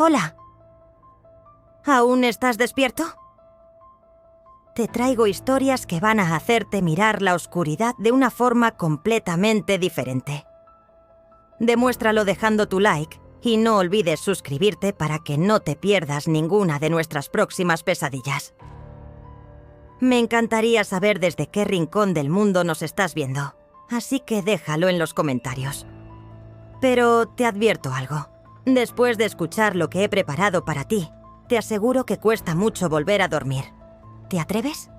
Hola. ¿Aún estás despierto? Te traigo historias que van a hacerte mirar la oscuridad de una forma completamente diferente. Demuéstralo dejando tu like y no olvides suscribirte para que no te pierdas ninguna de nuestras próximas pesadillas. Me encantaría saber desde qué rincón del mundo nos estás viendo, así que déjalo en los comentarios. Pero te advierto algo. Después de escuchar lo que he preparado para ti, te aseguro que cuesta mucho volver a dormir. ¿Te atreves?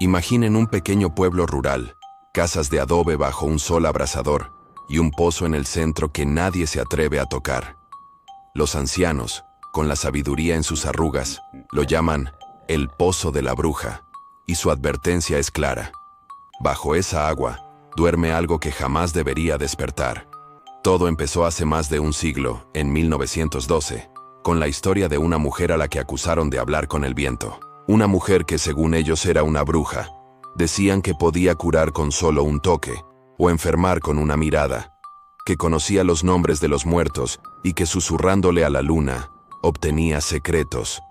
Imaginen un pequeño pueblo rural, casas de adobe bajo un sol abrasador y un pozo en el centro que nadie se atreve a tocar. Los ancianos, con la sabiduría en sus arrugas, lo llaman el pozo de la bruja, y su advertencia es clara. Bajo esa agua, duerme algo que jamás debería despertar. Todo empezó hace más de un siglo, en 1912, con la historia de una mujer a la que acusaron de hablar con el viento. Una mujer que según ellos era una bruja. Decían que podía curar con solo un toque, o enfermar con una mirada, que conocía los nombres de los muertos y que susurrándole a la luna, obtenía secretos.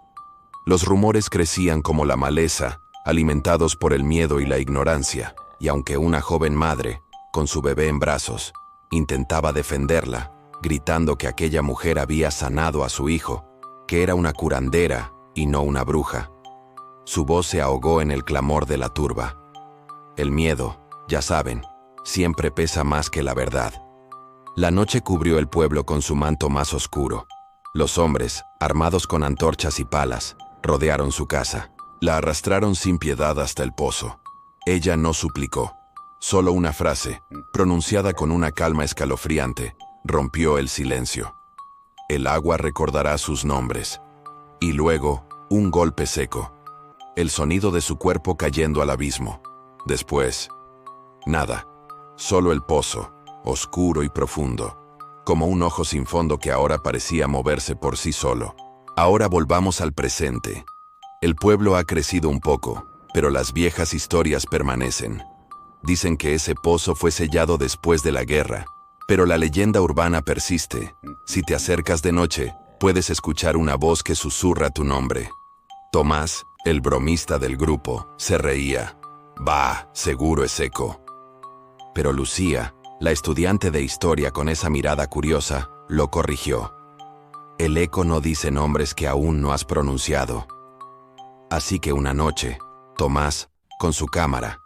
Los rumores crecían como la maleza, alimentados por el miedo y la ignorancia, y aunque una joven madre, con su bebé en brazos, intentaba defenderla, gritando que aquella mujer había sanado a su hijo, que era una curandera y no una bruja. Su voz se ahogó en el clamor de la turba. El miedo, ya saben, siempre pesa más que la verdad. La noche cubrió el pueblo con su manto más oscuro. Los hombres, armados con antorchas y palas, rodearon su casa. La arrastraron sin piedad hasta el pozo. Ella no suplicó. Solo una frase, pronunciada con una calma escalofriante, rompió el silencio. El agua recordará sus nombres. Y luego, un golpe seco. El sonido de su cuerpo cayendo al abismo. Después, nada. Solo el pozo, oscuro y profundo, como un ojo sin fondo que ahora parecía moverse por sí solo. Ahora volvamos al presente. El pueblo ha crecido un poco, pero las viejas historias permanecen. Dicen que ese pozo fue sellado después de la guerra, pero la leyenda urbana persiste. Si te acercas de noche, puedes escuchar una voz que susurra tu nombre. Tomás, el bromista del grupo, se reía. Bah, seguro es eco. Pero Lucía, la estudiante de historia con esa mirada curiosa, lo corrigió. El eco no dice nombres que aún no has pronunciado. Así que una noche, Tomás, con su cámara,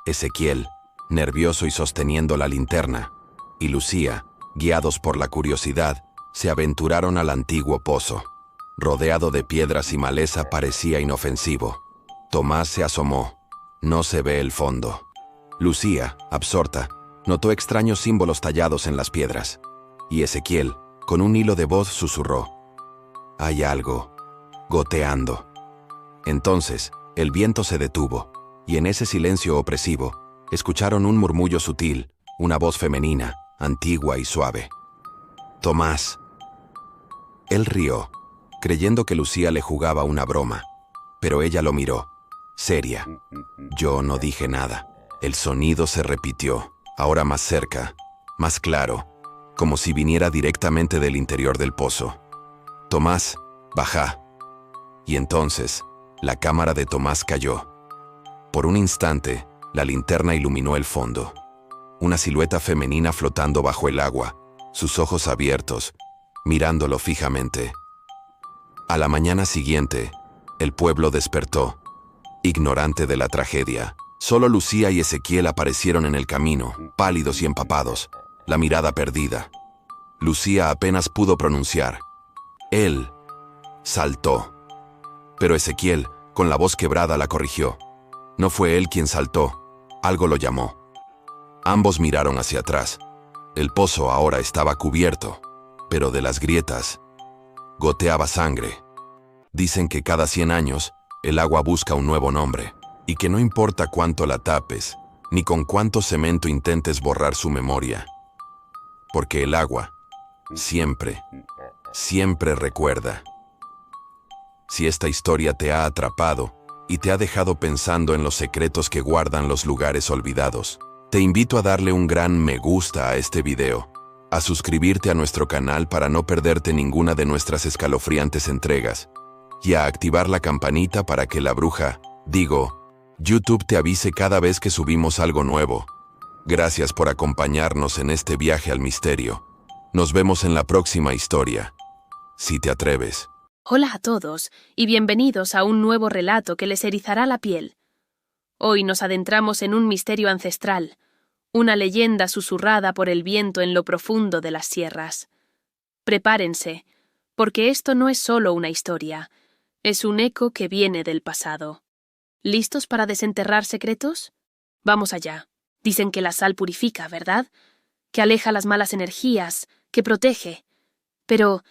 Ezequiel, nervioso y sosteniendo la linterna, y Lucía, guiados por la curiosidad, se aventuraron al antiguo pozo. Rodeado de piedras y maleza parecía inofensivo. Tomás se asomó. No se ve el fondo. Lucía, absorta, notó extraños símbolos tallados en las piedras. Y Ezequiel, con un hilo de voz, susurró. Hay algo, goteando. Entonces, el viento se detuvo, y en ese silencio opresivo, escucharon un murmullo sutil, una voz femenina, antigua y suave. Tomás. Él rió, creyendo que Lucía le jugaba una broma, pero ella lo miró, seria. Yo no dije nada. El sonido se repitió, ahora más cerca, más claro, como si viniera directamente del interior del pozo. Tomás, baja. Y entonces, la cámara de Tomás cayó. Por un instante, la linterna iluminó el fondo. Una silueta femenina flotando bajo el agua, sus ojos abiertos, mirándolo fijamente. A la mañana siguiente, el pueblo despertó, ignorante de la tragedia. Solo Lucía y Ezequiel aparecieron en el camino, pálidos y empapados, la mirada perdida. Lucía apenas pudo pronunciar. Él saltó. Pero Ezequiel, con la voz quebrada, la corrigió. No fue él quien saltó, algo lo llamó. Ambos miraron hacia atrás. El pozo ahora estaba cubierto, pero de las grietas goteaba sangre. Dicen que cada 100 años, el agua busca un nuevo nombre, y que no importa cuánto la tapes, ni con cuánto cemento intentes borrar su memoria. Porque el agua, siempre, siempre recuerda. Si esta historia te ha atrapado y te ha dejado pensando en los secretos que guardan los lugares olvidados, te invito a darle un gran me gusta a este video a suscribirte a nuestro canal para no perderte ninguna de nuestras escalofriantes entregas, y a activar la campanita para que YouTube te avise cada vez que subimos algo nuevo. Gracias por acompañarnos en este viaje al misterio. Nos vemos en la próxima historia, si te atreves. Hola a todos y bienvenidos a un nuevo relato que les erizará la piel. Hoy nos adentramos en un misterio ancestral, una leyenda susurrada por el viento en lo profundo de las sierras. Prepárense, porque esto no es solo una historia, es un eco que viene del pasado. ¿Listos para desenterrar secretos? Vamos allá. Dicen que la sal purifica, ¿verdad? Que aleja las malas energías, que protege. Pero,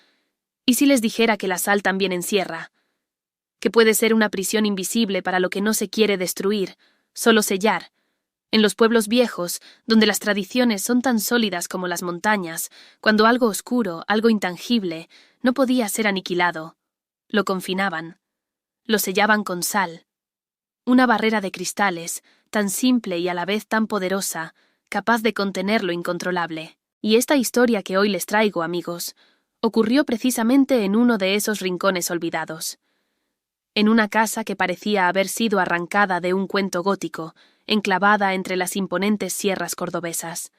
¿y si les dijera que la sal también encierra? Que puede ser una prisión invisible para lo que no se quiere destruir, solo sellar. En los pueblos viejos, donde las tradiciones son tan sólidas como las montañas, cuando algo oscuro, algo intangible, no podía ser aniquilado, lo confinaban. Lo sellaban con sal. Una barrera de cristales, tan simple y a la vez tan poderosa, capaz de contener lo incontrolable. Y esta historia que hoy les traigo, amigos, ocurrió precisamente en uno de esos rincones olvidados. En una casa que parecía haber sido arrancada de un cuento gótico, enclavada entre las imponentes sierras cordobesas.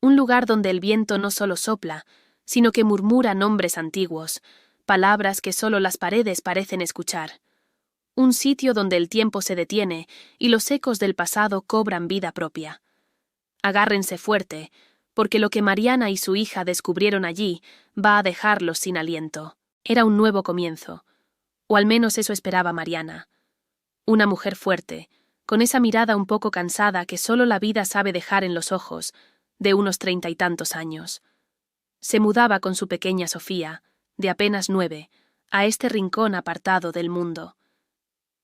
Un lugar donde el viento no solo sopla, sino que murmura nombres antiguos, palabras que solo las paredes parecen escuchar. Un sitio donde el tiempo se detiene y los ecos del pasado cobran vida propia. Agárrense fuerte, porque lo que Mariana y su hija descubrieron allí va a dejarlos sin aliento. Era un nuevo comienzo, o al menos eso esperaba Mariana. Una mujer fuerte, con esa mirada un poco cansada que solo la vida sabe dejar en los ojos, de unos 30 y tantos años. Se mudaba con su pequeña Sofía, de apenas 9, a este rincón apartado del mundo.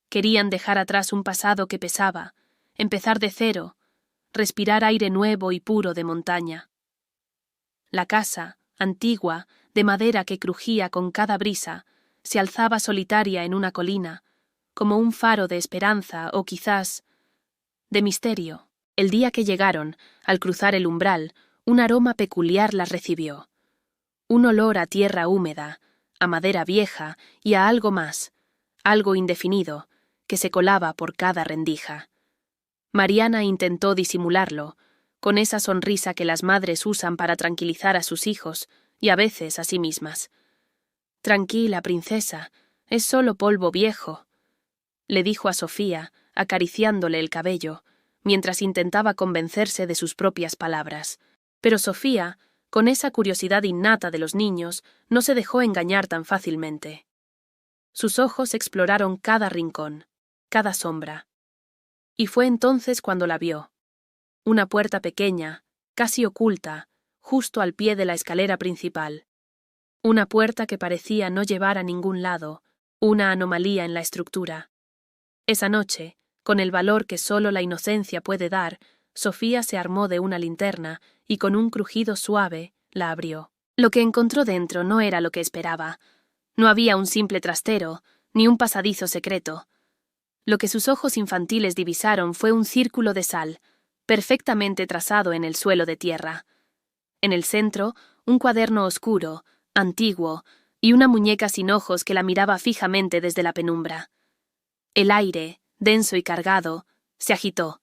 Querían dejar atrás un pasado que pesaba, empezar de cero, respirar aire nuevo y puro de montaña. La casa, antigua, de madera que crujía con cada brisa, se alzaba solitaria en una colina, como un faro de esperanza o quizás de misterio. El día que llegaron, al cruzar el umbral, un aroma peculiar las recibió. Un olor a tierra húmeda, a madera vieja y a algo más, algo indefinido, que se colaba por cada rendija. Mariana intentó disimularlo, con esa sonrisa que las madres usan para tranquilizar a sus hijos y a veces a sí mismas. «Tranquila, princesa, es solo polvo viejo», le dijo a Sofía, acariciándole el cabello, mientras intentaba convencerse de sus propias palabras. Pero Sofía, con esa curiosidad innata de los niños, no se dejó engañar tan fácilmente. Sus ojos exploraron cada rincón, cada sombra. Y fue entonces cuando la vio. Una puerta pequeña, casi oculta, justo al pie de la escalera principal. Una puerta que parecía no llevar a ningún lado, una anomalía en la estructura. Esa noche, con el valor que solo la inocencia puede dar, Sofía se armó de una linterna y con un crujido suave la abrió. Lo que encontró dentro no era lo que esperaba. No había un simple trastero, ni un pasadizo secreto. Lo que sus ojos infantiles divisaron fue un círculo de sal, perfectamente trazado en el suelo de tierra. En el centro, un cuaderno oscuro, antiguo, y una muñeca sin ojos que la miraba fijamente desde la penumbra. El aire, denso y cargado, se agitó.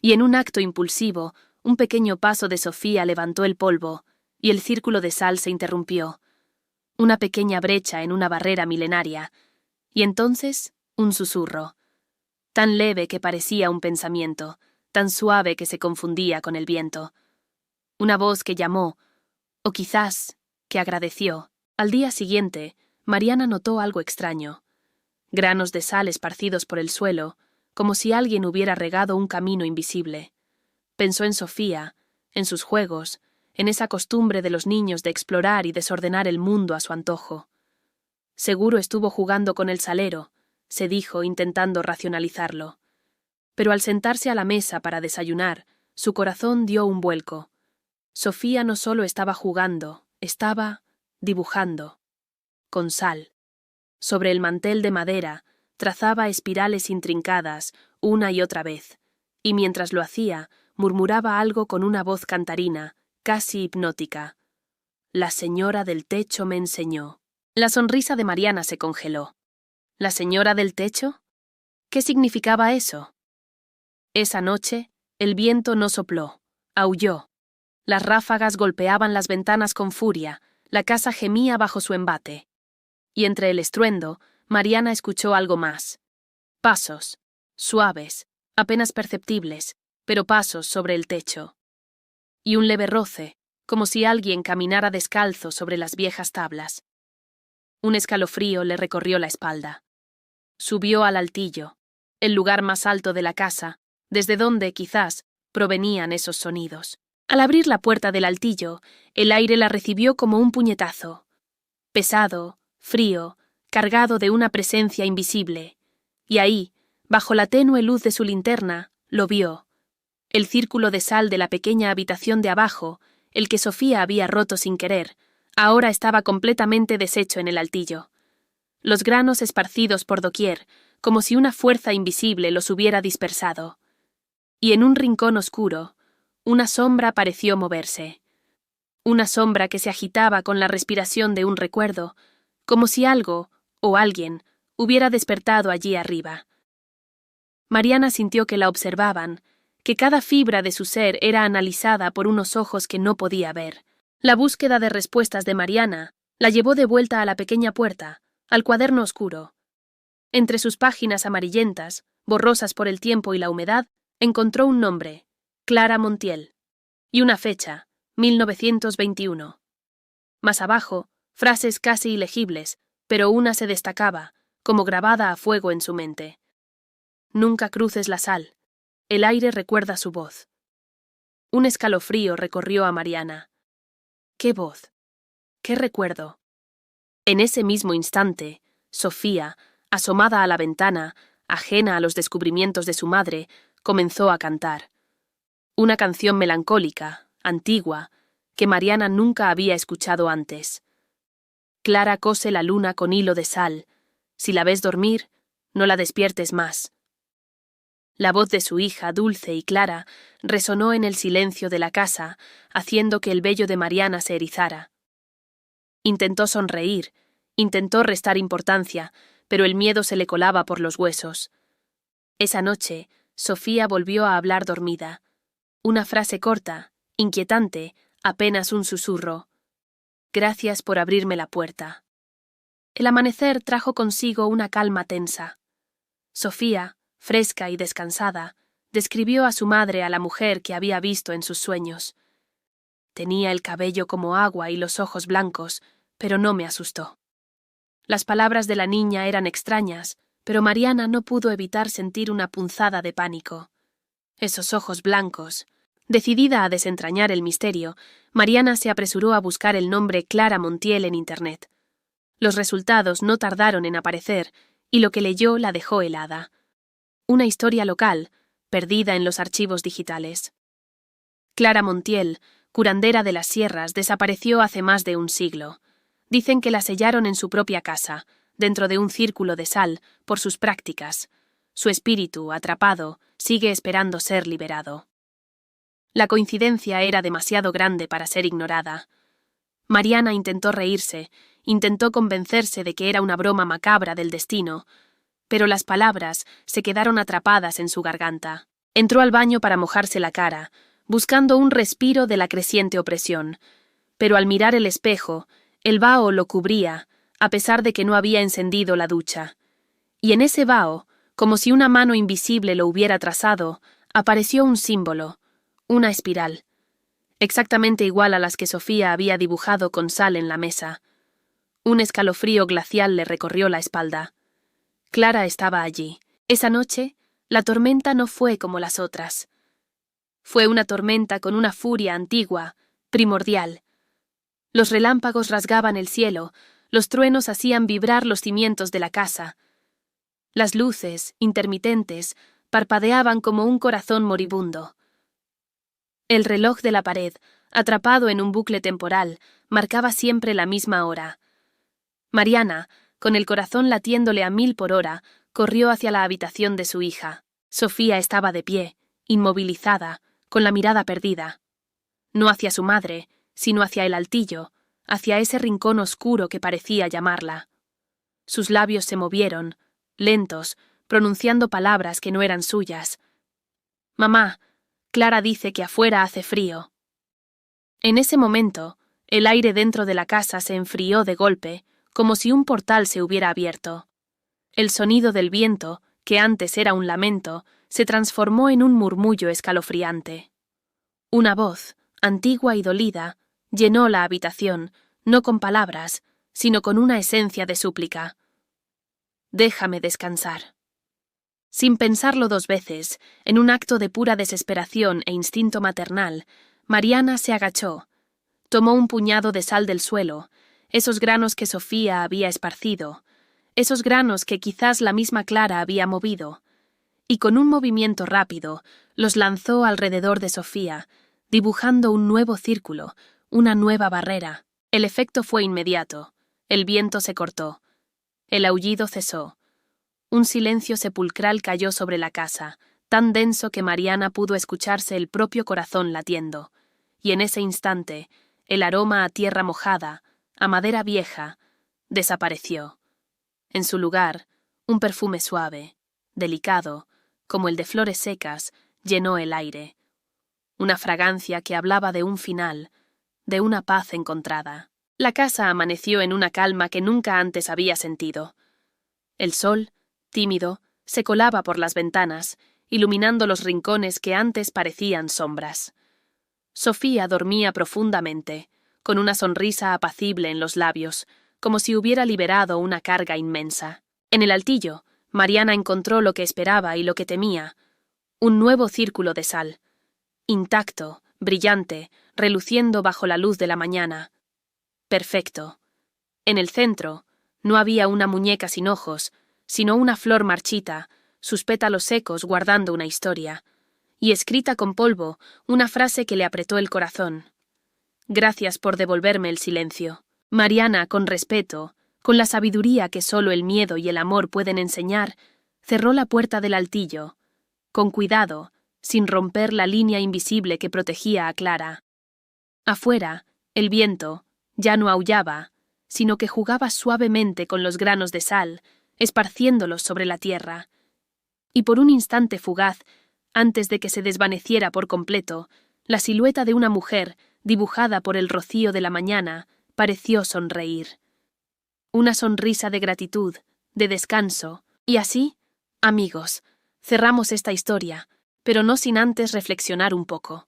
Y en un acto impulsivo, un pequeño paso de Sofía levantó el polvo, y el círculo de sal se interrumpió. Una pequeña brecha en una barrera milenaria, y entonces un susurro, tan leve que parecía un pensamiento, tan suave que se confundía con el viento. Una voz que llamó, o quizás que agradeció. Al día siguiente, Mariana notó algo extraño. Granos de sal esparcidos por el suelo, como si alguien hubiera regado un camino invisible. Pensó en Sofía, en sus juegos, en esa costumbre de los niños de explorar y desordenar el mundo a su antojo. Seguro estuvo jugando con el salero, se dijo intentando racionalizarlo. Pero al sentarse a la mesa para desayunar, su corazón dio un vuelco. Sofía no solo estaba jugando, estaba dibujando. Con sal. Sobre el mantel de madera, trazaba espirales intrincadas una y otra vez, y mientras lo hacía, murmuraba algo con una voz cantarina casi hipnótica. La señora del techo me enseñó. La sonrisa de Mariana se congeló. ¿La señora del techo? ¿Qué significaba eso? Esa noche, el viento no sopló, aulló. Las ráfagas golpeaban las ventanas con furia, la casa gemía bajo su embate. Y entre el estruendo, Mariana escuchó algo más. Pasos, suaves, apenas perceptibles, pero pasos sobre el techo. Y un leve roce, como si alguien caminara descalzo sobre las viejas tablas. Un escalofrío le recorrió la espalda. Subió al altillo, el lugar más alto de la casa, desde donde, quizás, provenían esos sonidos. Al abrir la puerta del altillo, el aire la recibió como un puñetazo. Pesado, frío, cargado de una presencia invisible. Y ahí, bajo la tenue luz de su linterna, lo vio. El círculo de sal de la pequeña habitación de abajo, el que Sofía había roto sin querer, ahora estaba completamente deshecho en el altillo. Los granos esparcidos por doquier, como si una fuerza invisible los hubiera dispersado. Y en un rincón oscuro, una sombra pareció moverse. Una sombra que se agitaba con la respiración de un recuerdo, como si algo, o alguien, hubiera despertado allí arriba. Mariana sintió que la observaban, que cada fibra de su ser era analizada por unos ojos que no podía ver. La búsqueda de respuestas de Mariana la llevó de vuelta a la pequeña puerta, al cuaderno oscuro. Entre sus páginas amarillentas, borrosas por el tiempo y la humedad, encontró un nombre, Clara Montiel, y una fecha, 1921. Más abajo, frases casi ilegibles, pero una se destacaba, como grabada a fuego en su mente. Nunca cruces la sal. El aire recuerda su voz. Un escalofrío recorrió a Mariana. ¿Qué voz? ¿Qué recuerdo? En ese mismo instante, Sofía, asomada a la ventana, ajena a los descubrimientos de su madre, comenzó a cantar. Una canción melancólica, antigua, que Mariana nunca había escuchado antes. Clara cose la luna con hilo de sal. Si la ves dormir, no la despiertes más. La voz de su hija, dulce y clara, resonó en el silencio de la casa, haciendo que el vello de Mariana se erizara. Intentó sonreír, intentó restar importancia, pero el miedo se le colaba por los huesos. Esa noche, Sofía volvió a hablar dormida. Una frase corta, inquietante, apenas un susurro. Gracias por abrirme la puerta. El amanecer trajo consigo una calma tensa. Sofía, fresca y descansada, describió a su madre a la mujer que había visto en sus sueños. Tenía el cabello como agua y los ojos blancos, pero no me asustó. Las palabras de la niña eran extrañas, pero Mariana no pudo evitar sentir una punzada de pánico. Esos ojos blancos. Decidida a desentrañar el misterio, Mariana se apresuró a buscar el nombre Clara Montiel en Internet. Los resultados no tardaron en aparecer, y lo que leyó la dejó helada. Una historia local, perdida en los archivos digitales. Clara Montiel, curandera de las sierras, desapareció hace más de un siglo. Dicen que la sellaron en su propia casa, dentro de un círculo de sal, por sus prácticas. Su espíritu, atrapado, sigue esperando ser liberado. La coincidencia era demasiado grande para ser ignorada. Mariana intentó reírse, intentó convencerse de que era una broma macabra del destino, pero las palabras se quedaron atrapadas en su garganta. Entró al baño para mojarse la cara, buscando un respiro de la creciente opresión, pero al mirar el espejo, el vaho lo cubría, a pesar de que no había encendido la ducha. Y en ese vaho, como si una mano invisible lo hubiera trazado, apareció un símbolo, una espiral, exactamente igual a las que Sofía había dibujado con sal en la mesa. Un escalofrío glacial le recorrió la espalda. Clara estaba allí. Esa noche, la tormenta no fue como las otras. Fue una tormenta con una furia antigua, primordial. Los relámpagos rasgaban el cielo, los truenos hacían vibrar los cimientos de la casa. Las luces, intermitentes, parpadeaban como un corazón moribundo. El reloj de la pared, atrapado en un bucle temporal, marcaba siempre la misma hora. Mariana, con el corazón latiéndole a 1000 por hora, corrió hacia la habitación de su hija. Sofía estaba de pie, inmovilizada, con la mirada perdida. no hacia su madre, sino hacia el altillo, hacia ese rincón oscuro que parecía llamarla. Sus labios se movieron, lentos, pronunciando palabras que no eran suyas. «Mamá, Clara dice que afuera hace frío». En ese momento, el aire dentro de la casa se enfrió de golpe, como si un portal se hubiera abierto. El sonido del viento, que antes era un lamento, se transformó en un murmullo escalofriante. Una voz, antigua y dolida, llenó la habitación, no con palabras, sino con una esencia de súplica. «Déjame descansar». Sin pensarlo dos veces, en un acto de pura desesperación e instinto maternal, Mariana se agachó, tomó un puñado de sal del suelo, esos granos que Sofía había esparcido, esos granos que quizás la misma Clara había movido, y con un movimiento rápido los lanzó alrededor de Sofía, dibujando un nuevo círculo, una nueva barrera. El efecto fue inmediato. El viento se cortó. El aullido cesó. Un silencio sepulcral cayó sobre la casa, tan denso que Mariana pudo escucharse el propio corazón latiendo, y en ese instante, el aroma a tierra mojada, a madera vieja, desapareció. En su lugar, un perfume suave, delicado, como el de flores secas, llenó el aire. Una fragancia que hablaba de un final, de una paz encontrada. La casa amaneció en una calma que nunca antes había sentido. El sol, tímido, se colaba por las ventanas, iluminando los rincones que antes parecían sombras. Sofía dormía profundamente, con una sonrisa apacible en los labios, como si hubiera liberado una carga inmensa. En el altillo, Mariana encontró lo que esperaba y lo que temía: un nuevo círculo de sal, intacto, brillante, reluciendo bajo la luz de la mañana. Perfecto. En el centro, no había una muñeca sin ojos, sino una flor marchita, sus pétalos secos guardando una historia, y escrita con polvo, una frase que le apretó el corazón. «Gracias por devolverme el silencio». Mariana, con respeto, con la sabiduría que solo el miedo y el amor pueden enseñar, cerró la puerta del altillo, con cuidado, sin romper la línea invisible que protegía a Clara. Afuera, el viento ya no aullaba, sino que jugaba suavemente con los granos de sal, esparciéndolos sobre la tierra. Y por un instante fugaz, antes de que se desvaneciera por completo, la silueta de una mujer, dibujada por el rocío de la mañana, pareció sonreír. Una sonrisa de gratitud, de descanso, y así, amigos, cerramos esta historia, pero no sin antes reflexionar un poco.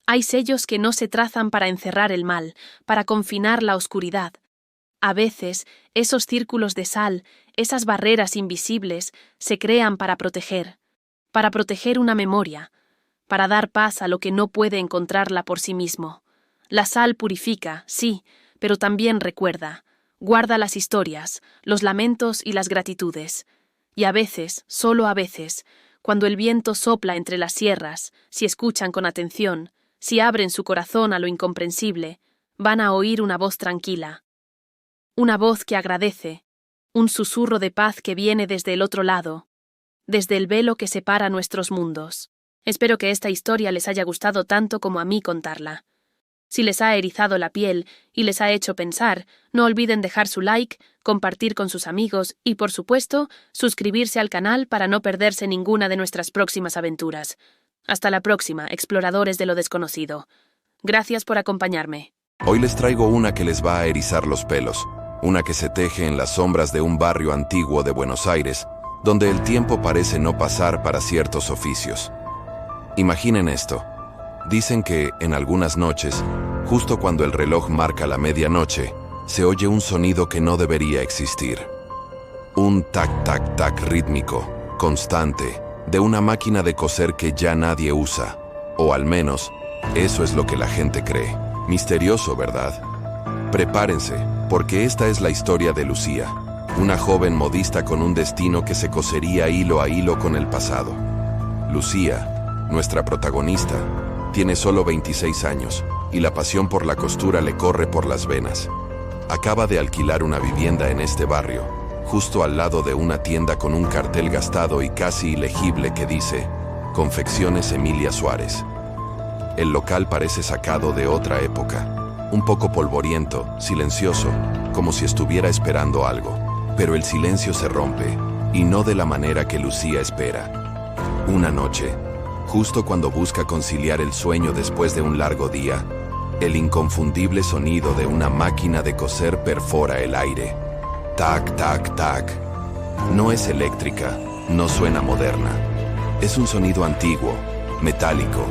Hay sellos que no se trazan para encerrar el mal, para confinar la oscuridad. A veces, esos círculos de sal, esas barreras invisibles, se crean para proteger una memoria, para dar paz a lo que no puede encontrarla por sí mismo. La sal purifica, sí, pero también recuerda, guarda las historias, los lamentos y las gratitudes. Y a veces, solo a veces, cuando el viento sopla entre las sierras, si escuchan con atención, si abren su corazón a lo incomprensible, van a oír una voz tranquila. Una voz que agradece, un susurro de paz que viene desde el otro lado, desde el velo que separa nuestros mundos. Espero que esta historia les haya gustado tanto como a mí contarla. Si les ha erizado la piel y les ha hecho pensar, no olviden dejar su like, compartir con sus amigos y, por supuesto, suscribirse al canal para no perderse ninguna de nuestras próximas aventuras. Hasta la próxima, exploradores de lo desconocido. Gracias por acompañarme. Hoy les traigo una que les va a erizar los pelos, una que se teje en las sombras de un barrio antiguo de Buenos Aires, donde el tiempo parece no pasar para ciertos oficios. Imaginen esto. Dicen que, en algunas noches, justo cuando el reloj marca la medianoche, se oye un sonido que no debería existir. Un tac-tac-tac rítmico, constante, de una máquina de coser que ya nadie usa. O al menos, eso es lo que la gente cree. Misterioso, ¿verdad? Prepárense, porque esta es la historia de Lucía, una joven modista con un destino que se cosería hilo a hilo con el pasado. Lucía, nuestra protagonista, tiene solo 26 años, y la pasión por la costura le corre por las venas. Acaba de alquilar una vivienda en este barrio, justo al lado de una tienda con un cartel gastado y casi ilegible que dice «Confecciones Emilia Suárez». El local parece sacado de otra época. Un poco polvoriento, silencioso, como si estuviera esperando algo. Pero el silencio se rompe, y no de la manera que Lucía espera. Una noche, justo cuando busca conciliar el sueño después de un largo día, el inconfundible sonido de una máquina de coser perfora el aire. Tac, tac, tac. No es eléctrica, no suena moderna. Es un sonido antiguo, metálico,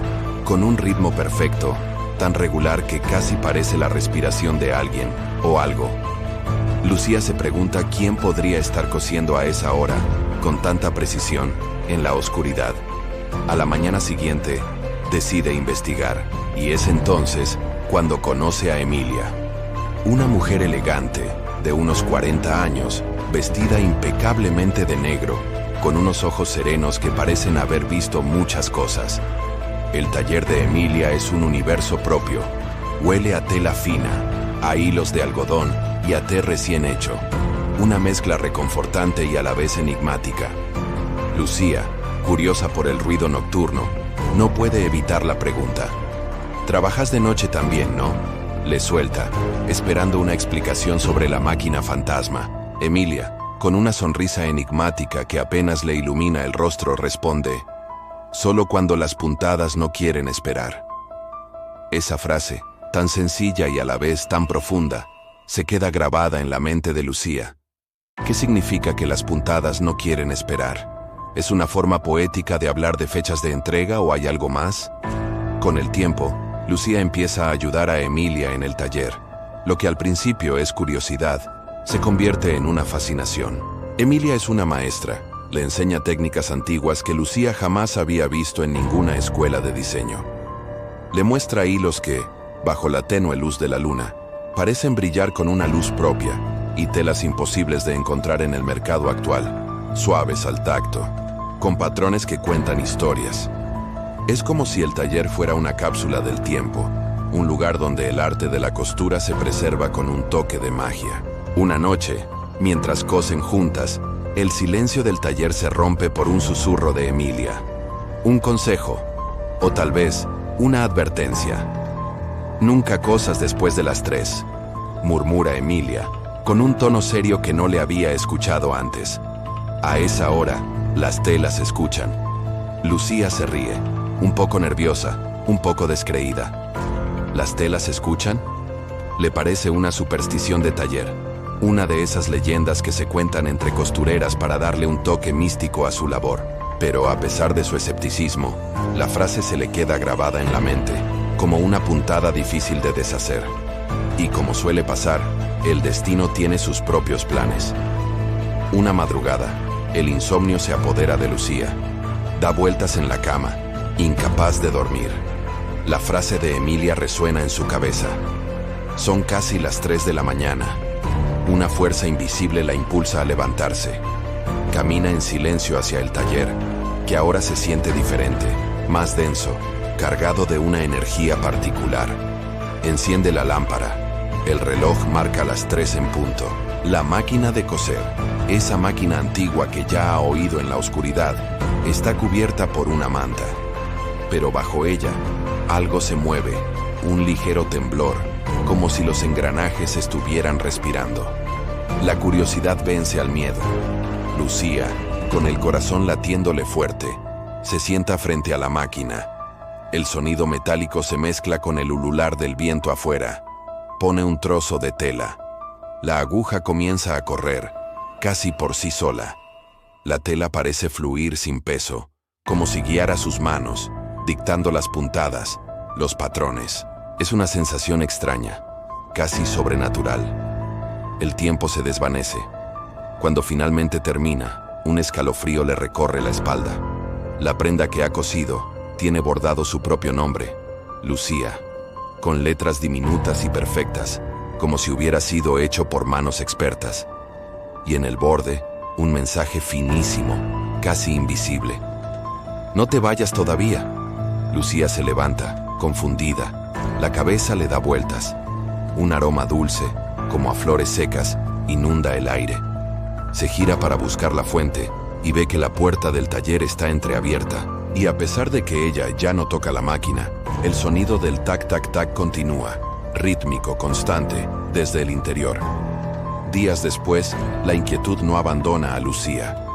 con un ritmo perfecto, tan regular que casi parece la respiración de alguien o algo. Lucía se pregunta quién podría estar cosiendo a esa hora, con tanta precisión, en la oscuridad. A la mañana siguiente, decide investigar, y es entonces cuando conoce a Emilia. Una mujer elegante, de unos 40 años, vestida impecablemente de negro, con unos ojos serenos que parecen haber visto muchas cosas. El taller de Emilia es un universo propio. Huele a tela fina, a hilos de algodón y a té recién hecho. Una mezcla reconfortante y a la vez enigmática. Lucía, curiosa por el ruido nocturno, no puede evitar la pregunta. «Trabajas de noche también, ¿no?», le suelta, esperando una explicación sobre la máquina fantasma. Emilia, con una sonrisa enigmática que apenas le ilumina el rostro, responde: «Solo cuando las puntadas no quieren esperar». Esa frase, tan sencilla y a la vez tan profunda, se queda grabada en la mente de Lucía. ¿Qué significa que las puntadas no quieren esperar? ¿Es una forma poética de hablar de fechas de entrega o hay algo más? Con el tiempo, Lucía empieza a ayudar a Emilia en el taller. Lo que al principio es curiosidad, se convierte en una fascinación. Emilia es una maestra. Le enseña técnicas antiguas que Lucía jamás había visto en ninguna escuela de diseño. Le muestra hilos que, bajo la tenue luz de la luna, parecen brillar con una luz propia, y telas imposibles de encontrar en el mercado actual, suaves al tacto, con patrones que cuentan historias. Es como si el taller fuera una cápsula del tiempo, un lugar donde el arte de la costura se preserva con un toque de magia. Una noche, mientras cosen juntas, el silencio del taller se rompe por un susurro de Emilia. Un consejo, o tal vez una advertencia. «Nunca cosas después de las 3», murmura Emilia, con un tono serio que no le había escuchado antes. A esa hora, las telas se escuchan. Lucía se ríe, un poco nerviosa, un poco descreída. ¿Las telas se escuchan? Le parece una superstición de taller, una de esas leyendas que se cuentan entre costureras para darle un toque místico a su labor. Pero a pesar de su escepticismo, la frase se le queda grabada en la mente, como una puntada difícil de deshacer. Y como suele pasar, el destino tiene sus propios planes. Una madrugada, el insomnio se apodera de Lucía. Da vueltas en la cama, incapaz de dormir. La frase de Emilia resuena en su cabeza. Son casi las 3 de la mañana. Una fuerza invisible la impulsa a levantarse. Camina en silencio hacia el taller, que ahora se siente diferente, más denso, cargado de una energía particular. Enciende la lámpara. El reloj marca las 3 en punto. La máquina de coser, esa máquina antigua que ya ha oído en la oscuridad, está cubierta por una manta. Pero bajo ella, algo se mueve, un ligero temblor, como si los engranajes estuvieran respirando. La curiosidad vence al miedo. Lucía, con el corazón latiéndole fuerte, se sienta frente a la máquina. El sonido metálico se mezcla con el ulular del viento afuera. Pone un trozo de tela. La aguja comienza a correr, casi por sí sola. La tela parece fluir sin peso, como si guiara sus manos, dictando las puntadas, los patrones. Es una sensación extraña, casi sobrenatural. El tiempo se desvanece. Cuando finalmente termina, un escalofrío le recorre la espalda. La prenda que ha cosido tiene bordado su propio nombre, Lucía, con letras diminutas y perfectas, como si hubiera sido hecho por manos expertas. Y en el borde, un mensaje finísimo, casi invisible. «No te vayas todavía». Lucía se levanta, confundida. La cabeza le da vueltas. Un aroma dulce, como a flores secas, inunda el aire. Se gira para buscar la fuente y ve que la puerta del taller está entreabierta. Y a pesar de que ella ya no toca la máquina, El sonido del tac-tac-tac continúa, rítmico, constante, desde el interior. Días después, la inquietud no abandona a Lucía.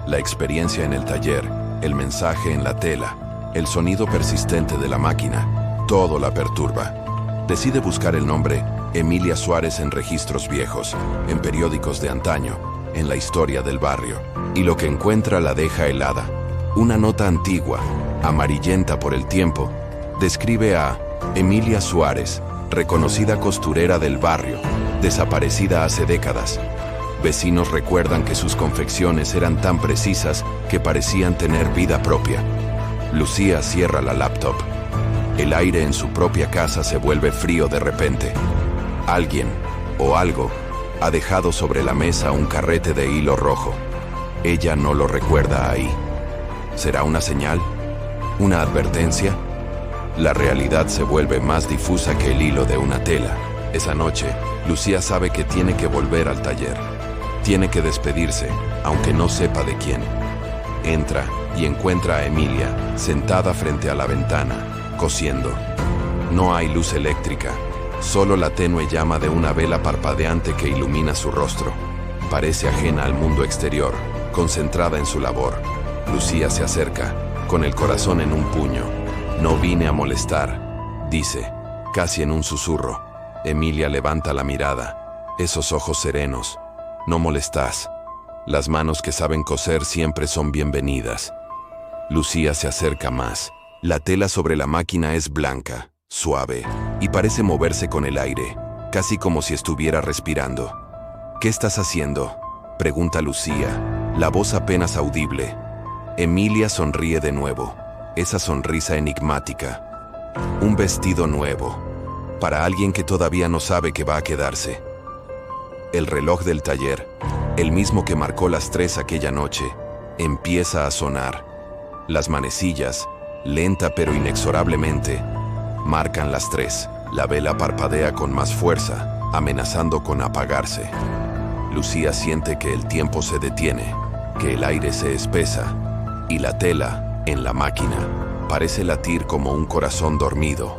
La experiencia en el taller, el mensaje en la tela, el sonido persistente de la máquina, todo la perturba. Decide buscar el nombre Emilia Suárez en registros viejos, en periódicos de antaño, en la historia del barrio. Y lo que encuentra la deja helada. Una nota antigua, amarillenta por el tiempo, describe a Emilia Suárez, reconocida costurera del barrio, desaparecida hace décadas. Vecinos recuerdan que sus confecciones eran tan precisas que parecían tener vida propia. Lucía cierra la laptop. El aire en su propia casa se vuelve frío de repente. Alguien, o algo, ha dejado sobre la mesa un carrete de hilo rojo. Ella no lo recuerda ahí. ¿Será una señal? ¿Una advertencia? La realidad se vuelve más difusa que el hilo de una tela. Esa noche, Lucía sabe que tiene que volver al taller. Tiene que despedirse, aunque no sepa de quién. Entra y encuentra a Emilia, sentada frente a la ventana, cosiendo. No hay luz eléctrica, solo la tenue llama de una vela parpadeante que ilumina su rostro. Parece ajena al mundo exterior, concentrada en su labor. Lucía se acerca, con el corazón en un puño. No vine a molestar, dice, casi en un susurro. Emilia levanta la mirada, esos ojos serenos. No molestás. Las manos que saben coser siempre son bienvenidas. Lucía se acerca más. La tela sobre la máquina es blanca, suave, y parece moverse con el aire, casi como si estuviera respirando. ¿Qué estás haciendo?, pregunta Lucía, la voz apenas audible. Emilia sonríe de nuevo, esa sonrisa enigmática. Un vestido nuevo, para alguien que todavía no sabe que va a quedarse. El reloj del taller, el mismo que marcó las 3 aquella noche, empieza a sonar. Las manecillas, lenta pero inexorablemente, marcan las 3. La vela parpadea con más fuerza, amenazando con apagarse. Lucía siente que el tiempo se detiene, que el aire se espesa, y la tela, en la máquina, parece latir como un corazón dormido.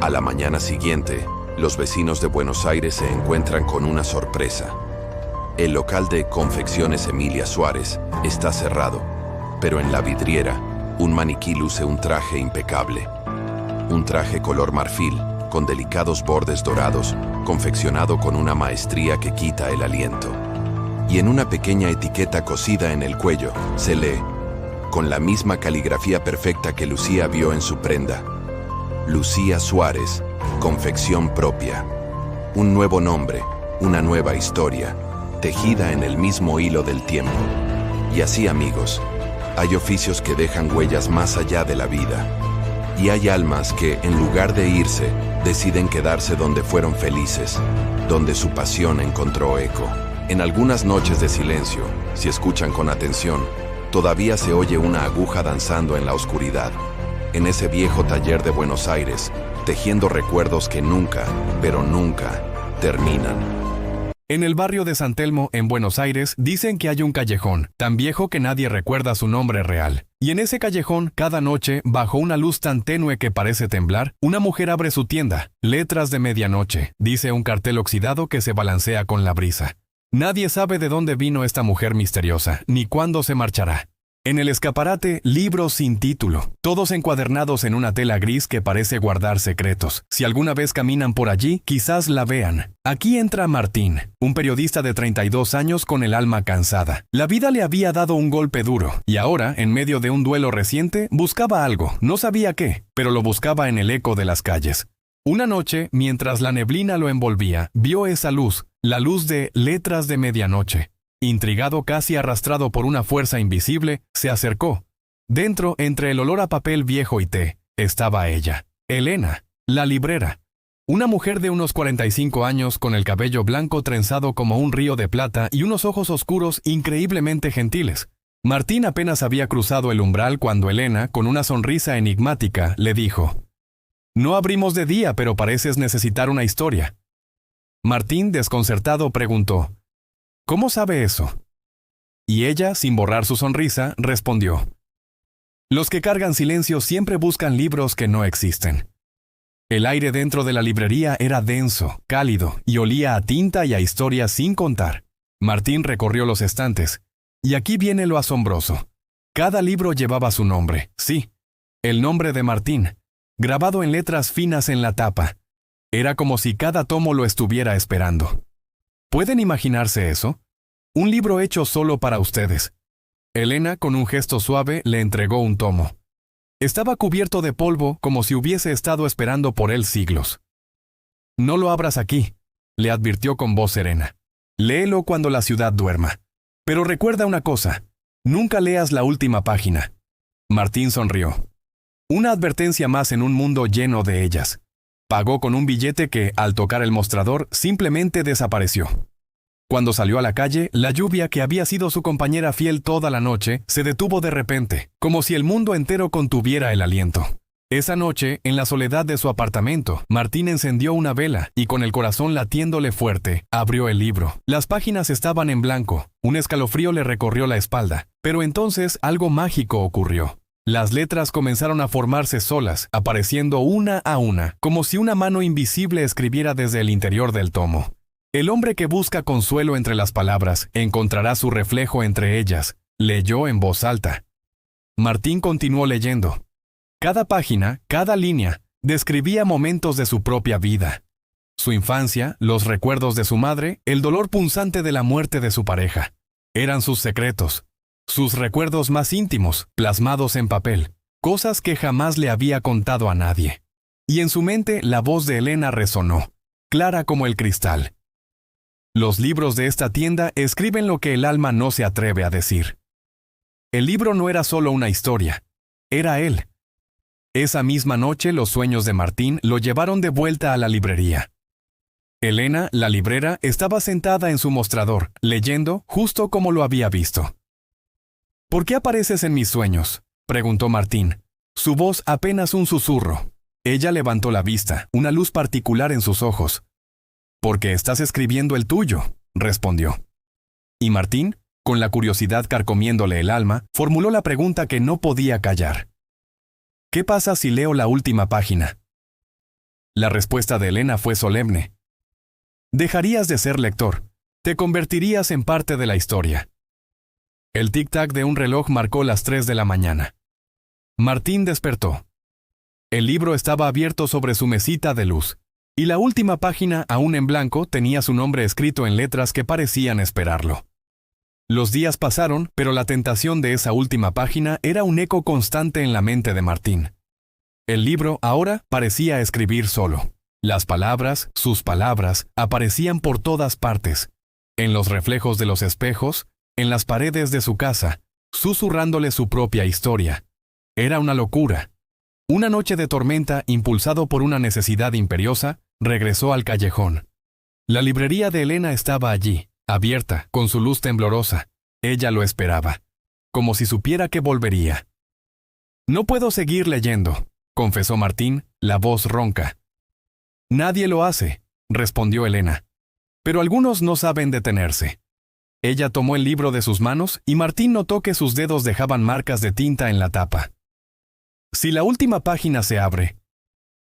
A la mañana siguiente, los vecinos de Buenos Aires se encuentran con una sorpresa. El local de Confecciones Emilia Suárez está cerrado, pero en la vidriera, un maniquí luce un traje impecable. Un traje color marfil, con delicados bordes dorados, confeccionado con una maestría que quita el aliento. Y en una pequeña etiqueta cosida en el cuello, se lee, con la misma caligrafía perfecta que Lucía vio en su prenda: Lucía Suárez, confección propia. Un nuevo nombre, una nueva historia, tejida en el mismo hilo del tiempo. Y así, amigos, hay oficios que dejan huellas más allá de la vida. Y hay almas que, en lugar de irse, deciden quedarse donde fueron felices, donde su pasión encontró eco. En algunas noches de silencio, si escuchan con atención, todavía se oye una aguja danzando en la oscuridad. En ese viejo taller de Buenos Aires, tejiendo recuerdos que nunca, pero nunca, terminan. En el barrio de San Telmo, en Buenos Aires, dicen que hay un callejón, tan viejo que nadie recuerda su nombre real. Y en ese callejón, cada noche, bajo una luz tan tenue que parece temblar, una mujer abre su tienda. Letras de medianoche, dice un cartel oxidado que se balancea con la brisa. Nadie sabe de dónde vino esta mujer misteriosa, ni cuándo se marchará. En el escaparate, libros sin título, todos encuadernados en una tela gris que parece guardar secretos. Si alguna vez caminan por allí, quizás la vean. Aquí entra Martín, un periodista de 32 años con el alma cansada. La vida le había dado un golpe duro, y ahora, en medio de un duelo reciente, buscaba algo, no sabía qué, pero lo buscaba en el eco de las calles. Una noche, mientras la neblina lo envolvía, vio esa luz, la luz de Letras de Medianoche. Intrigado, casi arrastrado por una fuerza invisible, se acercó. Dentro, entre el olor a papel viejo y té, estaba ella, Elena, la librera. Una mujer de unos 45 años con el cabello blanco trenzado como un río de plata y unos ojos oscuros increíblemente gentiles. Martín apenas había cruzado el umbral cuando Elena, con una sonrisa enigmática, le dijo: «No abrimos de día, pero pareces necesitar una historia». Martín, desconcertado, preguntó: «¿Cómo sabe eso?». Y ella, sin borrar su sonrisa, respondió: Los que cargan silencio siempre buscan libros que no existen. El aire dentro de la librería era denso, cálido, y olía a tinta y a historias sin contar. Martín recorrió los estantes. Y aquí viene lo asombroso. Cada libro llevaba su nombre, sí, el nombre de Martín, grabado en letras finas en la tapa. Era como si cada tomo lo estuviera esperando. ¿Pueden imaginarse eso? Un libro hecho solo para ustedes. Elena, con un gesto suave, le entregó un tomo. Estaba cubierto de polvo como si hubiese estado esperando por él siglos. No lo abras aquí, le advirtió con voz serena. Léelo cuando la ciudad duerma. Pero recuerda una cosa, nunca leas la última página. Martín sonrió. Una advertencia más en un mundo lleno de ellas. Pagó con un billete que, al tocar el mostrador, simplemente desapareció. Cuando salió a la calle, la lluvia que había sido su compañera fiel toda la noche se detuvo de repente, como si el mundo entero contuviera el aliento. Esa noche, en la soledad de su apartamento, Martín encendió una vela y con el corazón latiéndole fuerte, abrió el libro. Las páginas estaban en blanco, un escalofrío le recorrió la espalda, pero entonces algo mágico ocurrió. Las letras comenzaron a formarse solas, apareciendo una a una, como si una mano invisible escribiera desde el interior del tomo. El hombre que busca consuelo entre las palabras encontrará su reflejo entre ellas, leyó en voz alta. Martín continuó leyendo. Cada página, cada línea, describía momentos de su propia vida. Su infancia, los recuerdos de su madre, el dolor punzante de la muerte de su pareja. Eran sus secretos, sus recuerdos más íntimos, plasmados en papel, cosas que jamás le había contado a nadie. Y en su mente la voz de Elena resonó, clara como el cristal. Los libros de esta tienda escriben lo que el alma no se atreve a decir. El libro no era solo una historia, era él. Esa misma noche los sueños de Martín lo llevaron de vuelta a la librería. Elena, la librera, estaba sentada en su mostrador, leyendo justo como lo había visto. ¿Por qué apareces en mis sueños?, preguntó Martín, su voz apenas un susurro. Ella levantó la vista, una luz particular en sus ojos. «Porque estás escribiendo el tuyo», respondió. Y Martín, con la curiosidad carcomiéndole el alma, formuló la pregunta que no podía callar. ¿Qué pasa si leo la última página? La respuesta de Elena fue solemne. Dejarías de ser lector, te convertirías en parte de la historia. El tic-tac de un reloj marcó las 3 de la mañana. Martín despertó. El libro estaba abierto sobre su mesita de luz. Y la última página, aún en blanco, tenía su nombre escrito en letras que parecían esperarlo. Los días pasaron, pero la tentación de esa última página era un eco constante en la mente de Martín. El libro, ahora, parecía escribir solo. Las palabras, sus palabras, aparecían por todas partes. En los reflejos de los espejos, en las paredes de su casa, susurrándole su propia historia. Era una locura. Una noche de tormenta, impulsado por una necesidad imperiosa, regresó al callejón. La librería de Elena estaba allí, abierta, con su luz temblorosa. Ella lo esperaba, como si supiera que volvería. «No puedo seguir leyendo», confesó Martín, la voz ronca. «Nadie lo hace», respondió Elena. «Pero algunos no saben detenerse». Ella tomó el libro de sus manos y Martín notó que sus dedos dejaban marcas de tinta en la tapa. «Si la última página se abre,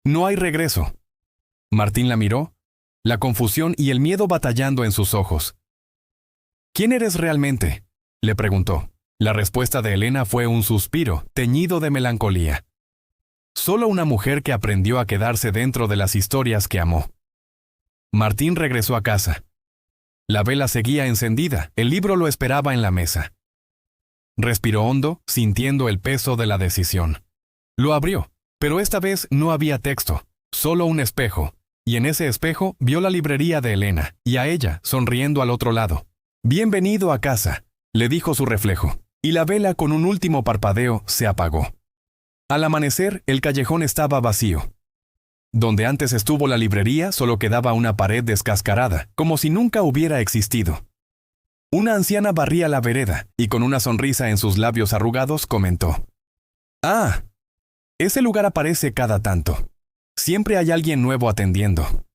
no hay regreso». Martín la miró, la confusión y el miedo batallando en sus ojos. «¿Quién eres realmente?», le preguntó. La respuesta de Elena fue un suspiro, teñido de melancolía. Solo una mujer que aprendió a quedarse dentro de las historias que amó. Martín regresó a casa. La vela seguía encendida, el libro lo esperaba en la mesa. Respiró hondo, sintiendo el peso de la decisión. Lo abrió, pero esta vez no había texto, solo un espejo, y en ese espejo vio la librería de Elena, y a ella, sonriendo al otro lado. «Bienvenido a casa», le dijo su reflejo, y la vela con un último parpadeo se apagó. Al amanecer, el callejón estaba vacío. Donde antes estuvo la librería, solo quedaba una pared descascarada, como si nunca hubiera existido. Una anciana barría la vereda, y con una sonrisa en sus labios arrugados comentó: «Ah, ese lugar aparece cada tanto. Siempre hay alguien nuevo atendiendo».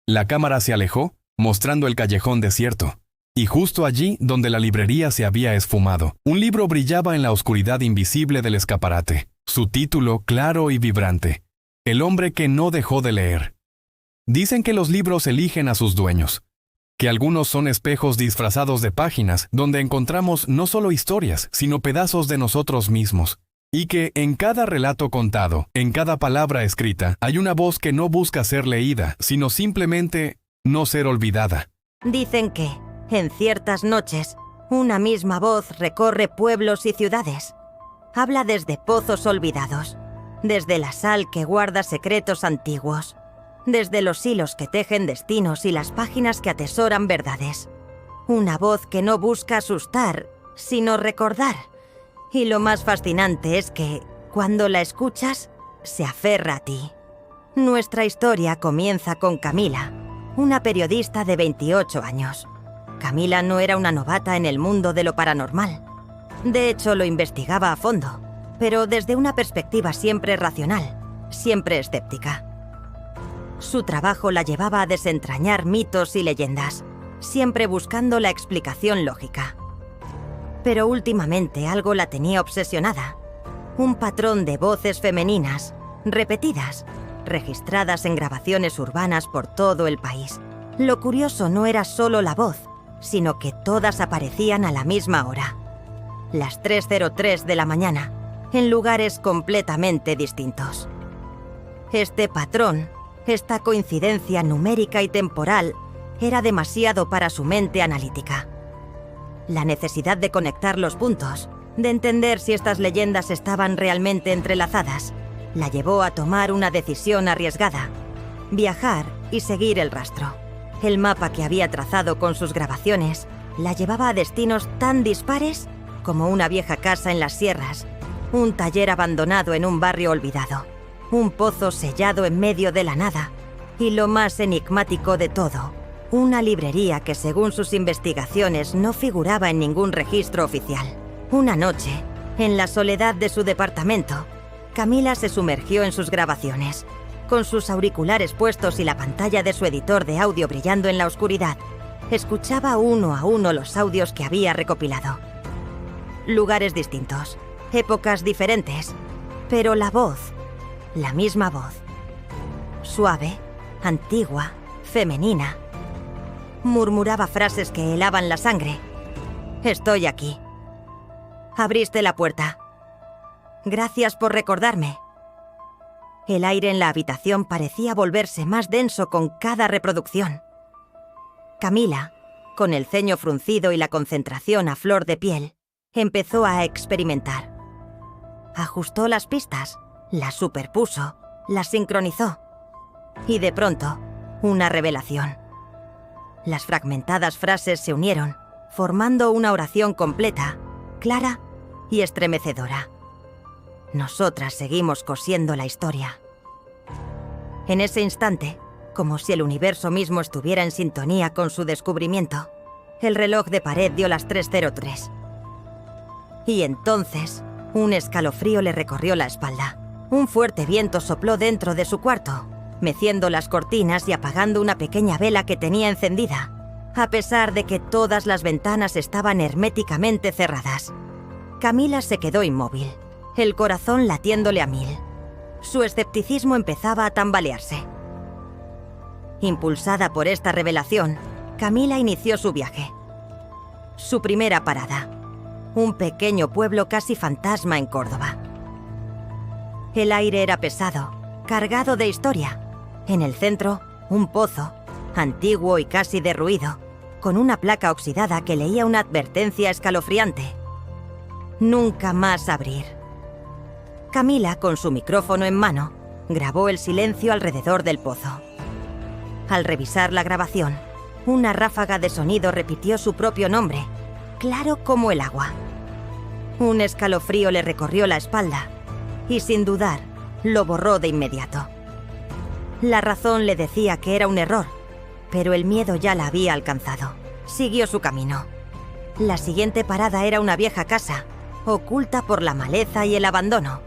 La cámara se alejó, mostrando el callejón desierto, Y justo allí, donde la librería se había esfumado, un libro brillaba en la oscuridad invisible del escaparate. Su título, claro y vibrante: El hombre que no dejó de leer. Dicen que los libros eligen a sus dueños, que algunos son espejos disfrazados de páginas donde encontramos no solo historias, sino pedazos de nosotros mismos, y que en cada relato contado, en cada palabra escrita, hay una voz que no busca ser leída, sino simplemente no ser olvidada. Dicen que, en ciertas noches, una misma voz recorre pueblos y ciudades. Habla desde pozos olvidados, desde la sal que guarda secretos antiguos, desde los hilos que tejen destinos y las páginas que atesoran verdades. Una voz que no busca asustar, sino recordar. Y lo más fascinante es que, cuando la escuchas, se aferra a ti. Nuestra historia comienza con Camila, una periodista de 28 años. Camila no era una novata en el mundo de lo paranormal. De hecho, lo investigaba a fondo, pero desde una perspectiva siempre racional, siempre escéptica. Su trabajo la llevaba a desentrañar mitos y leyendas, siempre buscando la explicación lógica. Pero últimamente algo la tenía obsesionada. Un patrón de voces femeninas, repetidas, registradas en grabaciones urbanas por todo el país. Lo curioso no era solo la voz, sino que todas aparecían a la misma hora. Las 3:03 de la mañana, en lugares completamente distintos. Este patrón, esta coincidencia numérica y temporal, era demasiado para su mente analítica. La necesidad de conectar los puntos, de entender si estas leyendas estaban realmente entrelazadas, la llevó a tomar una decisión arriesgada: viajar y seguir el rastro. El mapa que había trazado con sus grabaciones la llevaba a destinos tan dispares como una vieja casa en las sierras, un taller abandonado en un barrio olvidado, un pozo sellado en medio de la nada y, lo más enigmático de todo, una librería que, según sus investigaciones, no figuraba en ningún registro oficial. Una noche, en la soledad de su departamento, Camila se sumergió en sus grabaciones. Con sus auriculares puestos y la pantalla de su editor de audio brillando en la oscuridad, escuchaba uno a uno los audios que había recopilado. Lugares distintos, épocas diferentes, pero la voz, la misma voz. Suave, antigua, femenina. Murmuraba frases que helaban la sangre. «Estoy aquí. Abriste la puerta. Gracias por recordarme». El aire en la habitación parecía volverse más denso con cada reproducción. Camila, con el ceño fruncido y la concentración a flor de piel, empezó a experimentar. Ajustó las pistas, las superpuso, las sincronizó. Y de pronto, una revelación. Las fragmentadas frases se unieron, formando una oración completa, clara y estremecedora. Nosotras seguimos cosiendo la historia. En ese instante, como si el universo mismo estuviera en sintonía con su descubrimiento, el reloj de pared dio las 3:03. Y entonces, un escalofrío le recorrió la espalda. Un fuerte viento sopló dentro de su cuarto, meciendo las cortinas y apagando una pequeña vela que tenía encendida, a pesar de que todas las ventanas estaban herméticamente cerradas. Camila se quedó inmóvil, el corazón latiéndole a 1000. Su escepticismo empezaba a tambalearse. Impulsada por esta revelación, Camila inició su viaje. Su primera parada, un pequeño pueblo casi fantasma en Córdoba. El aire era pesado, cargado de historia. En el centro, un pozo, antiguo y casi derruido, con una placa oxidada que leía una advertencia escalofriante: «Nunca más abrir». Camila, con su micrófono en mano, grabó el silencio alrededor del pozo. Al revisar la grabación, una ráfaga de sonido repitió su propio nombre, claro como el agua. Un escalofrío le recorrió la espalda y, sin dudar, lo borró de inmediato. La razón le decía que era un error, pero el miedo ya la había alcanzado. Siguió su camino. La siguiente parada era una vieja casa, oculta por la maleza y el abandono.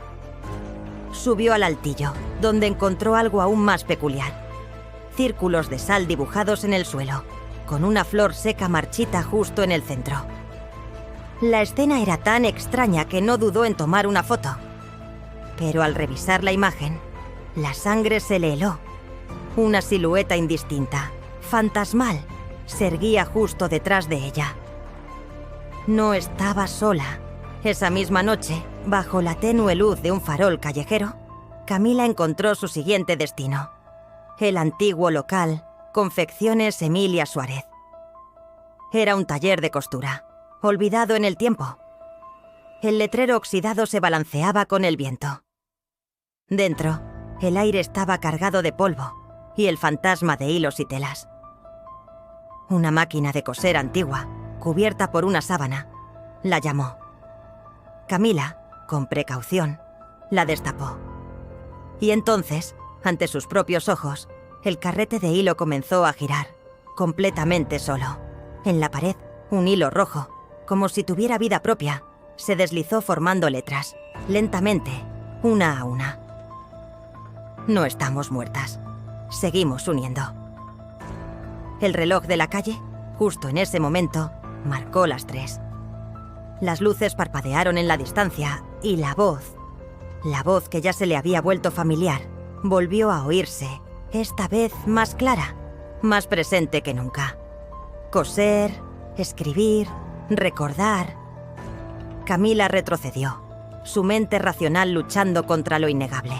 Subió al altillo, donde encontró algo aún más peculiar: círculos de sal dibujados en el suelo, con una flor seca marchita justo en el centro. La escena era tan extraña que no dudó en tomar una foto. Pero al revisar la imagen, la sangre se le heló. Una silueta indistinta, fantasmal, se erguía justo detrás de ella. No estaba sola. Esa misma noche, bajo la tenue luz de un farol callejero, Camila encontró su siguiente destino: el antiguo local Confecciones Emilia Suárez. Era un taller de costura, olvidado en el tiempo. El letrero oxidado se balanceaba con el viento. Dentro, el aire estaba cargado de polvo y el fantasma de hilos y telas. Una máquina de coser antigua, cubierta por una sábana, la llamó. Camila, con precaución, la destapó. Y entonces, ante sus propios ojos, el carrete de hilo comenzó a girar, completamente solo. En la pared, un hilo rojo, como si tuviera vida propia, se deslizó formando letras, lentamente, una a una. No estamos muertas. Seguimos uniendo. El reloj de la calle, justo en ese momento, marcó las 3. Las luces parpadearon en la distancia y la voz que ya se le había vuelto familiar, volvió a oírse, esta vez más clara, más presente que nunca. Coser, escribir, recordar. Camila retrocedió, su mente racional luchando contra lo innegable.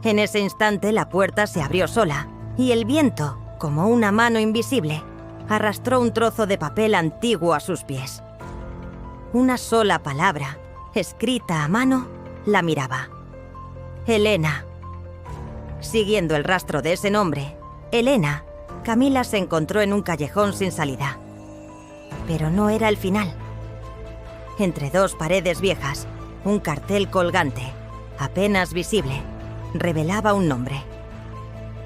En ese instante la puerta se abrió sola y el viento, como una mano invisible, arrastró un trozo de papel antiguo a sus pies. Una sola palabra, escrita a mano, la miraba. Elena. Siguiendo el rastro de ese nombre, Elena, Camila se encontró en un callejón sin salida. Pero no era el final. Entre 2 paredes viejas, un cartel colgante, apenas visible, revelaba un nombre.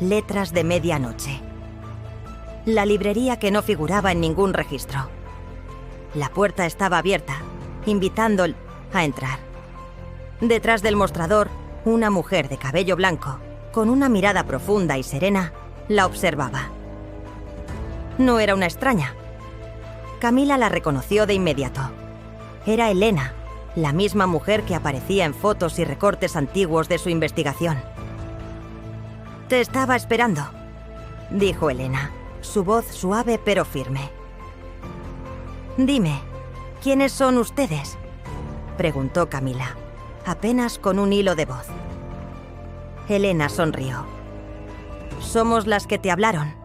Letras de medianoche. La librería que no figuraba en ningún registro. La puerta estaba abierta, invitándolo a entrar. Detrás del mostrador, una mujer de cabello blanco, con una mirada profunda y serena, la observaba. No era una extraña. Camila la reconoció de inmediato. Era Elena, la misma mujer que aparecía en fotos y recortes antiguos de su investigación. «Te estaba esperando», dijo Elena, su voz suave pero firme. «Dime, ¿quiénes son ustedes?», preguntó Camila, apenas con un hilo de voz. Elena sonrió. «Somos las que te hablaron,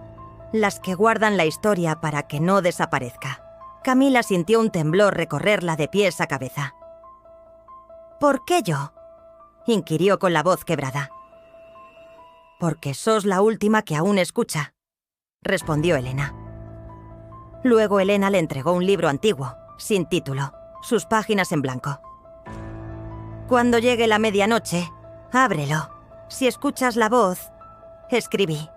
las que guardan la historia para que no desaparezca». Camila sintió un temblor recorrerla de pies a cabeza. «¿Por qué yo?», inquirió con la voz quebrada. «Porque sos la última que aún escucha», respondió Elena. Luego Elena le entregó un libro antiguo, sin título, sus páginas en blanco. «Cuando llegue la medianoche, ábrelo. Si escuchas la voz, escribí».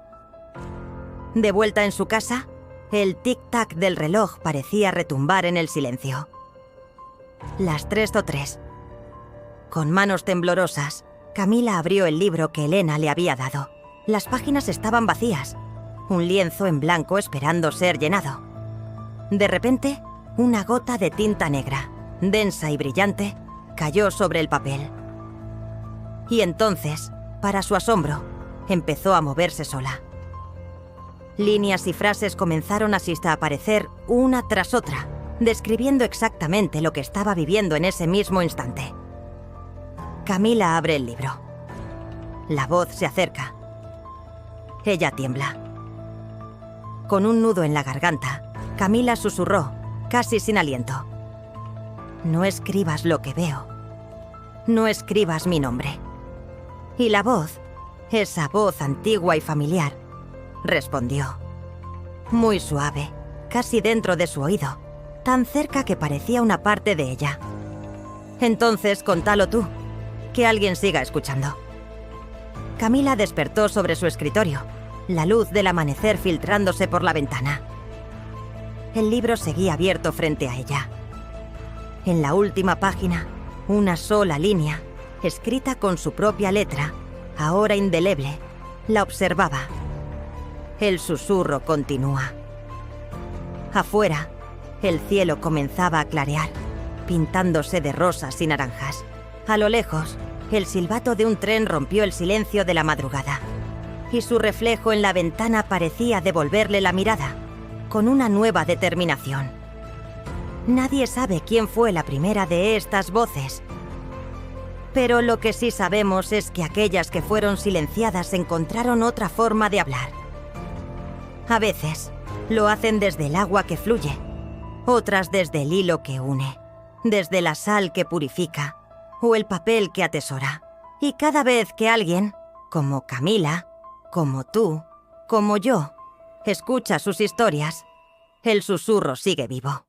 De vuelta en su casa, el tic-tac del reloj parecía retumbar en el silencio. Las 3:03. Con manos temblorosas, Camila abrió el libro que Elena le había dado. Las páginas estaban vacías, un lienzo en blanco esperando ser llenado. De repente, una gota de tinta negra, densa y brillante, cayó sobre el papel. Y entonces, para su asombro, empezó a moverse sola. Líneas y frases comenzaron así a aparecer una tras otra, describiendo exactamente lo que estaba viviendo en ese mismo instante. Camila abre el libro. La voz se acerca. Ella tiembla. Con un nudo en la garganta, Camila susurró, casi sin aliento: «No escribas lo que veo. No escribas mi nombre». Y la voz, esa voz antigua y familiar, respondió. Muy suave, casi dentro de su oído, tan cerca que parecía una parte de ella. «Entonces, contalo tú, que alguien siga escuchando». Camila despertó sobre su escritorio, la luz del amanecer filtrándose por la ventana. El libro seguía abierto frente a ella. En la última página, una sola línea, escrita con su propia letra, ahora indeleble, la observaba. El susurro continúa. Afuera, el cielo comenzaba a clarear, pintándose de rosas y naranjas. A lo lejos, el silbato de un tren rompió el silencio de la madrugada, y su reflejo en la ventana parecía devolverle la mirada, con una nueva determinación. Nadie sabe quién fue la primera de estas voces, pero lo que sí sabemos es que aquellas que fueron silenciadas encontraron otra forma de hablar. A veces, lo hacen desde el agua que fluye, otras desde el hilo que une, desde la sal que purifica o el papel que atesora. Y cada vez que alguien, como Camila, como tú, como yo, escucha sus historias, el susurro sigue vivo.